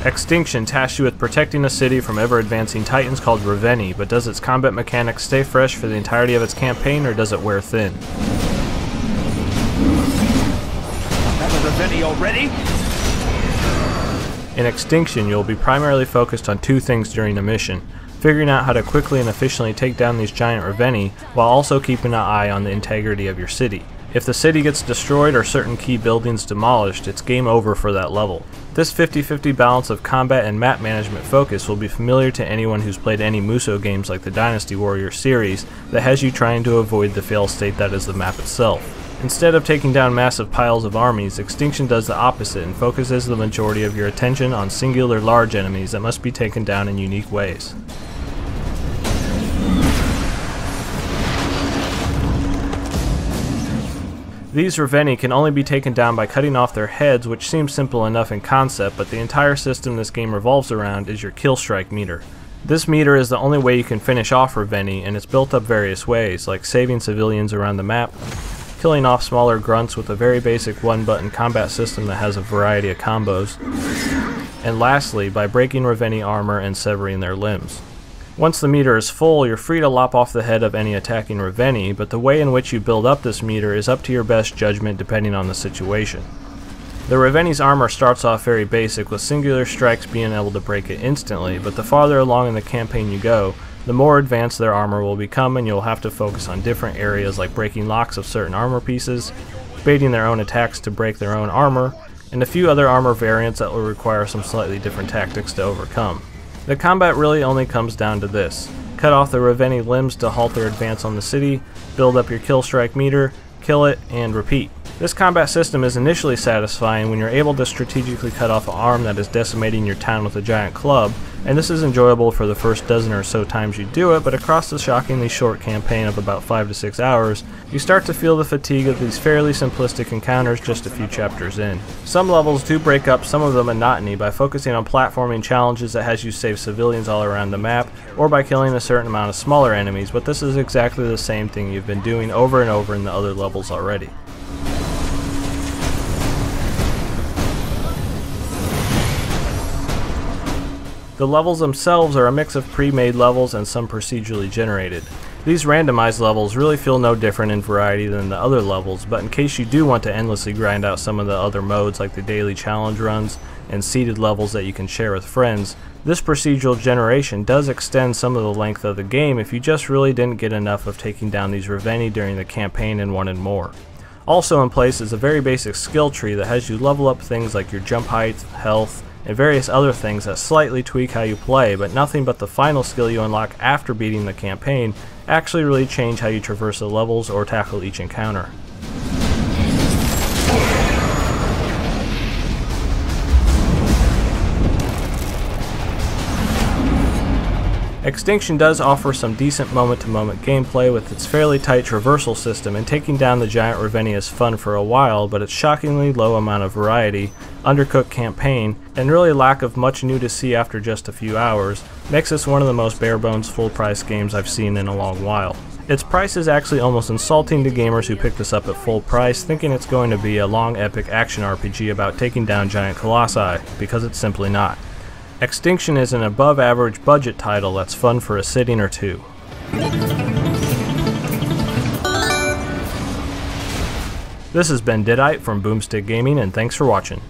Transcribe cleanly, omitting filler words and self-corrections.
Extinction tasks you with protecting a city from ever-advancing titans called Ravenii, but does its combat mechanics stay fresh for the entirety of its campaign, or does it wear thin? Another Ravenii already? In Extinction, you'll be primarily focused on two things during the mission: figuring out how to quickly and efficiently take down these giant Ravenii, while also keeping an eye on the integrity of your city. If the city gets destroyed or certain key buildings demolished, it's game over for that level. This 50-50 balance of combat and map management focus will be familiar to anyone who's played any Muso games like the Dynasty Warrior series that has you trying to avoid the fail state that is the map itself. Instead of taking down massive piles of armies, Extinction does the opposite and focuses the majority of your attention on singular large enemies that must be taken down in unique ways. These Ravenii can only be taken down by cutting off their heads, which seems simple enough in concept, but the entire system this game revolves around is your kill strike meter. This meter is the only way you can finish off Ravenii, and it's built up various ways, like saving civilians around the map, killing off smaller grunts with a very basic one-button combat system that has a variety of combos, and lastly, by breaking Ravenii armor and severing their limbs. Once the meter is full, you're free to lop off the head of any attacking Ravenii, but the way in which you build up this meter is up to your best judgment depending on the situation. The Ravenii's armor starts off very basic, with singular strikes being able to break it instantly, but the farther along in the campaign you go, the more advanced their armor will become, and you'll have to focus on different areas like breaking locks of certain armor pieces, baiting their own attacks to break their own armor, and a few other armor variants that will require some slightly different tactics to overcome. The combat really only comes down to this: cut off the Ravenii limbs to halt their advance on the city, build up your kill strike meter, kill it, and repeat. This combat system is initially satisfying when you're able to strategically cut off an arm that is decimating your town with a giant club, and this is enjoyable for the first dozen or so times you do it, but across the shockingly short campaign of about 5 to 6 hours, you start to feel the fatigue of these fairly simplistic encounters just a few chapters in. Some levels do break up some of the monotony by focusing on platforming challenges that has you save civilians all around the map, or by killing a certain amount of smaller enemies, but this is exactly the same thing you've been doing over and over in the other levels already. The levels themselves are a mix of pre-made levels and some procedurally generated. These randomized levels really feel no different in variety than the other levels, but in case you do want to endlessly grind out some of the other modes like the daily challenge runs and seeded levels that you can share with friends, this procedural generation does extend some of the length of the game if you just really didn't get enough of taking down these Ravenii during the campaign and wanted more. Also in place is a very basic skill tree that has you level up things like your jump height, health, and various other things that slightly tweak how you play, but nothing but the final skill you unlock after beating the campaign actually really change how you traverse the levels or tackle each encounter. Extinction does offer some decent moment-to-moment gameplay with its fairly tight traversal system, and taking down the giant Ravenii is fun for a while, but its shockingly low amount of variety, undercooked campaign, and really lack of much new to see after just a few hours makes this one of the most bare-bones full-price games I've seen in a long while. Its price is actually almost insulting to gamers who pick this up at full price, thinking it's going to be a long epic action RPG about taking down giant colossi, because it's simply not. Extinction is an above-average budget title that's fun for a sitting or two. This has been Deadite from Boomstick Gaming, and thanks for watching.